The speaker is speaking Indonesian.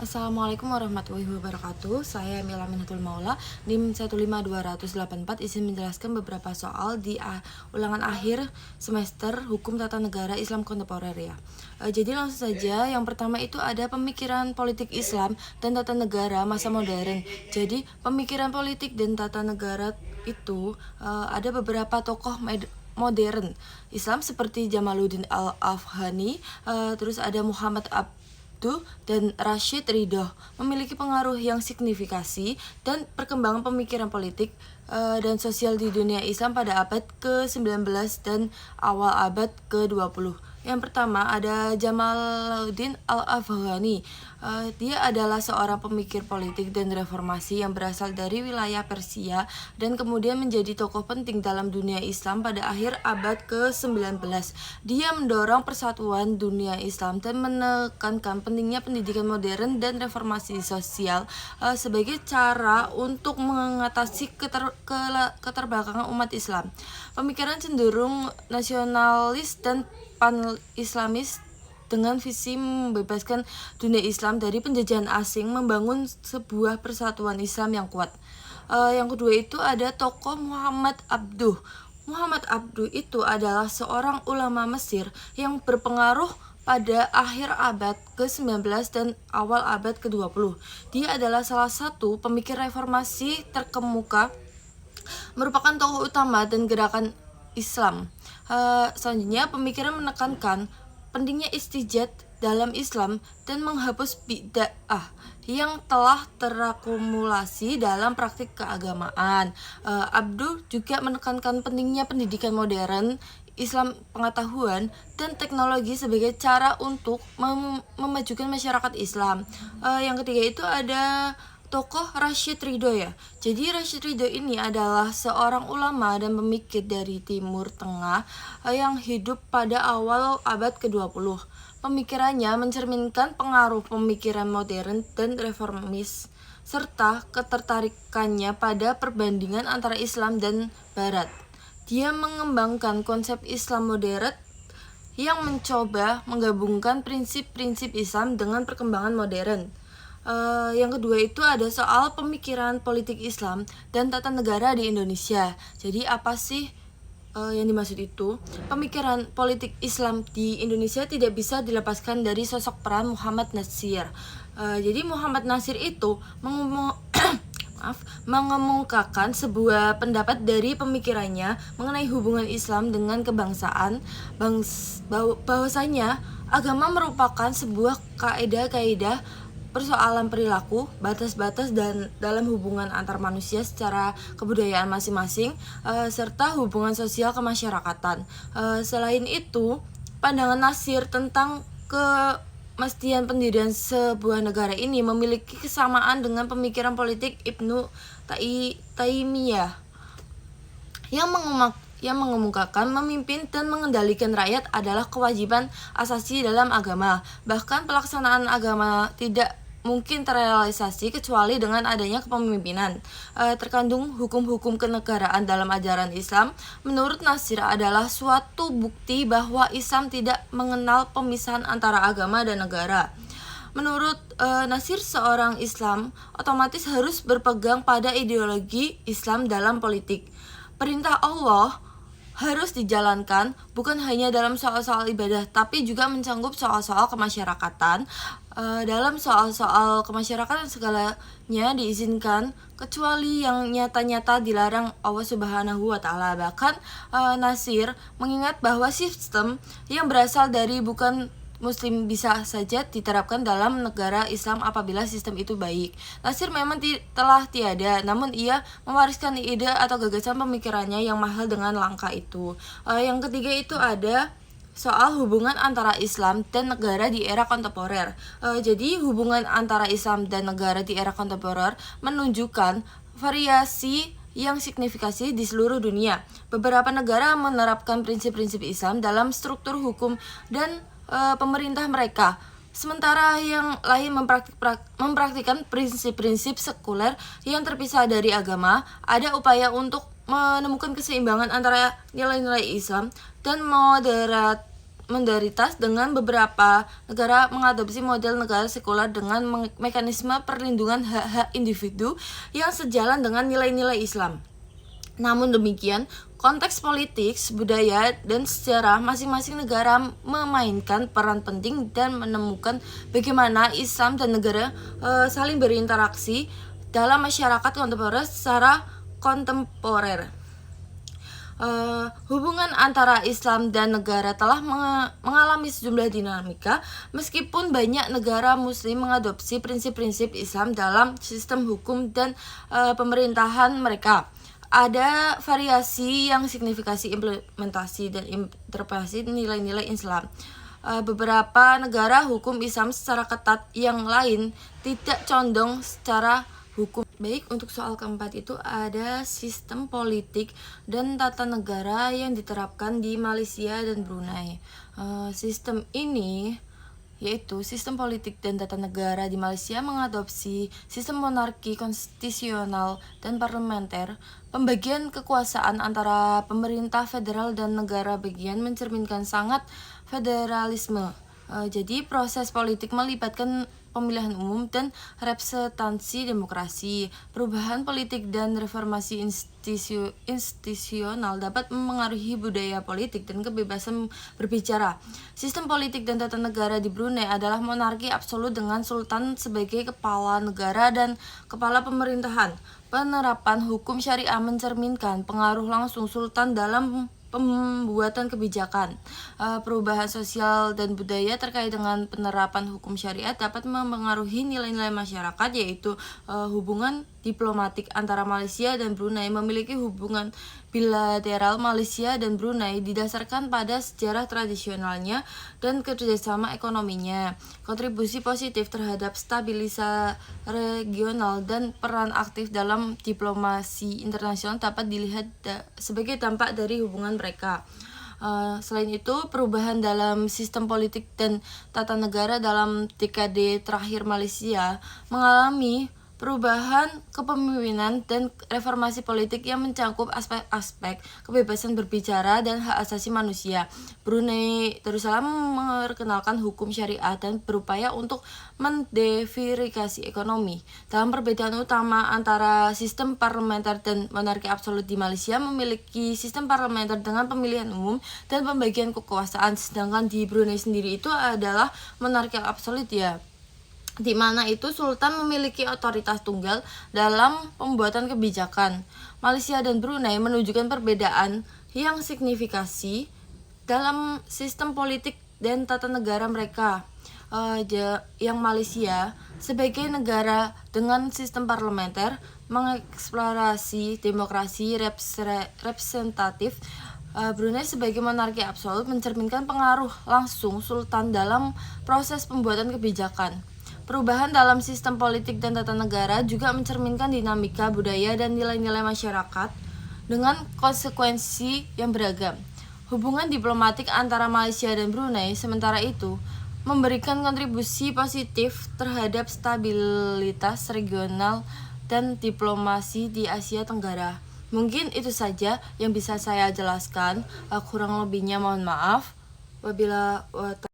Assalamualaikum warahmatullahi wabarakatuh. Saya Mila Minatul Maula, NIM 15284, izin menjelaskan beberapa soal di ulangan akhir semester Hukum Tata Negara Islam Kontemporer ya. Jadi langsung saja, yang pertama itu ada pemikiran politik Islam dan tata negara masa modern. Jadi pemikiran politik dan tata negara itu ada beberapa tokoh modern Islam seperti Jamaluddin Al-Afghani, terus ada Muhammad dan Rashid Ridho memiliki pengaruh yang signifikasi dan perkembangan pemikiran politik dan sosial di dunia Islam pada abad ke-19 dan awal abad ke-20. Yang pertama ada Jamaluddin Al-Afghani. Dia adalah seorang pemikir politik dan reformasi yang berasal dari wilayah Persia dan kemudian menjadi tokoh penting dalam dunia Islam pada akhir abad ke-19. Dia mendorong persatuan dunia Islam dan menekankan pentingnya pendidikan modern dan reformasi sosial sebagai cara untuk mengatasi keterbelakangan umat Islam. Pemikiran cenderung nasionalis dan pan-islamis dengan visi membebaskan dunia Islam dari penjajahan asing, membangun sebuah persatuan Islam yang kuat. Yang kedua itu ada tokoh Muhammad Abduh. Muhammad Abduh itu adalah seorang ulama Mesir yang berpengaruh pada akhir abad ke-19 dan awal abad ke-20. Dia adalah salah satu pemikir reformasi terkemuka, merupakan tokoh utama dan gerakan Islam. Selanjutnya, pemikiran menekankan pentingnya istijad dalam Islam dan menghapus bid'ah yang telah terakumulasi dalam praktik keagamaan. Abduh juga menekankan pentingnya pendidikan modern, Islam pengetahuan, dan teknologi sebagai cara untuk memajukan masyarakat Islam. Yang ketiga itu ada tokoh Rashid Ridho ya. Jadi Rashid Ridho ini adalah seorang ulama dan pemikir dari Timur Tengah yang hidup pada awal abad ke-20. Pemikirannya mencerminkan pengaruh pemikiran modern dan reformis serta ketertarikannya pada perbandingan antara Islam dan Barat. Dia mengembangkan konsep Islam modern yang mencoba menggabungkan prinsip-prinsip Islam dengan perkembangan modern. Yang kedua itu ada soal pemikiran politik Islam dan tata negara di Indonesia. Jadi apa sih yang dimaksud itu? Pemikiran politik Islam di Indonesia tidak bisa dilepaskan dari sosok peran Muhammad Nasir. Jadi Muhammad Nasir itu mengemukakan sebuah pendapat dari pemikirannya mengenai hubungan Islam dengan kebangsaan, bahwasanya agama merupakan sebuah kaidah-kaidah persoalan perilaku, batas-batas dan dalam hubungan antar manusia secara kebudayaan masing-masing, serta hubungan sosial kemasyarakatan. Selain itu, pandangan Nasir tentang kemestian pendirian sebuah negara ini memiliki kesamaan dengan pemikiran politik Ibnu Taimiyah yang mengemukakan memimpin dan mengendalikan rakyat adalah kewajiban asasi dalam agama. Bahkan pelaksanaan agama tidak mungkin terrealisasi kecuali dengan adanya kepemimpinan. Terkandung hukum-hukum kenegaraan dalam ajaran Islam, menurut Nasir adalah suatu bukti bahwa Islam tidak mengenal pemisahan antara agama dan negara. Menurut Nasir, seorang Islam otomatis harus berpegang pada ideologi Islam dalam politik. Perintah Allah harus dijalankan bukan hanya dalam soal-soal ibadah, tapi juga mencangkup soal-soal kemasyarakatan. Dalam soal-soal kemasyarakatan segalanya diizinkan kecuali yang nyata-nyata dilarang Allah Subhanahu wa Ta'ala. Bahkan Nasir mengingat bahwa sistem yang berasal dari bukan Muslim bisa saja diterapkan dalam negara Islam apabila sistem itu baik. Nasir memang telah tiada, namun ia mewariskan ide atau gagasan pemikirannya yang mahal dengan langkah itu. Yang ketiga itu ada soal hubungan antara Islam dan negara di era kontemporer. Jadi hubungan antara Islam dan negara di era kontemporer menunjukkan variasi yang signifikasi di seluruh dunia. Beberapa negara menerapkan prinsip-prinsip Islam dalam struktur hukum dan pemerintah mereka, sementara yang lain mempraktikkan prinsip-prinsip sekuler yang terpisah dari agama. Ada upaya untuk menemukan keseimbangan antara nilai-nilai Islam dan mayoritas dengan beberapa negara mengadopsi model negara sekuler dengan mekanisme perlindungan hak-hak individu yang sejalan dengan nilai-nilai Islam. Namun demikian, konteks politik, budaya, dan sejarah masing-masing negara memainkan peran penting dan menemukan bagaimana Islam dan negara saling berinteraksi dalam masyarakat kontemporer. Hubungan antara Islam dan negara telah mengalami sejumlah dinamika, meskipun banyak negara muslim mengadopsi prinsip-prinsip Islam dalam sistem hukum dan pemerintahan mereka. Ada variasi yang signifikasi implementasi dan interpretasi nilai-nilai Islam. Beberapa negara hukum Islam secara ketat, yang lain tidak condong secara hukum. Baik, untuk soal keempat itu ada sistem politik dan tata negara yang diterapkan di Malaysia dan Brunei. Sistem ini yaitu sistem politik dan tata negara di Malaysia mengadopsi sistem monarki konstitusional dan parlementer. Pembagian kekuasaan antara pemerintah federal dan negara bagian mencerminkan sangat federalisme. Jadi proses politik melibatkan pemilihan umum dan representasi demokrasi. Perubahan politik dan reformasi institusional dapat memengaruhi budaya politik dan kebebasan berbicara. Sistem politik dan tata negara di Brunei adalah monarki absolut dengan sultan sebagai kepala negara dan kepala pemerintahan. Penerapan hukum syariah mencerminkan pengaruh langsung sultan dalam pembuatan kebijakan. Perubahan sosial dan budaya terkait dengan penerapan hukum syariat dapat mempengaruhi nilai-nilai masyarakat, yaitu hubungan diplomatik antara Malaysia dan Brunei. Memiliki hubungan bilateral Malaysia dan Brunei didasarkan pada sejarah tradisionalnya dan kerjasama ekonominya. Kontribusi positif terhadap stabilisasi regional dan peran aktif dalam diplomasi internasional dapat dilihat sebagai dampak dari hubungan mereka. Selain itu, perubahan dalam sistem politik dan tata negara dalam dekade terakhir Malaysia mengalami perubahan kepemimpinan dan reformasi politik yang mencakup aspek-aspek kebebasan berbicara dan hak asasi manusia. Brunei Darussalam memperkenalkan hukum syariah dan berupaya untuk mendiverifikasi ekonomi. Dalam perbedaan utama antara sistem parlementer dan monarki absolut, di Malaysia memiliki sistem parlementer dengan pemilihan umum dan pembagian kekuasaan, sedangkan di Brunei sendiri itu adalah monarki absolut, ya, di mana itu sultan memiliki otoritas tunggal dalam pembuatan kebijakan. Malaysia dan Brunei menunjukkan perbedaan yang signifikasi dalam sistem politik dan tata negara mereka. Yang Malaysia sebagai negara dengan sistem parlementer mengeksplorasi demokrasi representatif. Brunei sebagai monarki absolut mencerminkan pengaruh langsung sultan dalam proses pembuatan kebijakan. Perubahan dalam sistem politik dan tata negara juga mencerminkan dinamika budaya dan nilai-nilai masyarakat dengan konsekuensi yang beragam. Hubungan diplomatik antara Malaysia dan Brunei sementara itu memberikan kontribusi positif terhadap stabilitas regional dan diplomasi di Asia Tenggara. Mungkin itu saja yang bisa saya jelaskan. Kurang lebihnya mohon maaf. Wabillahi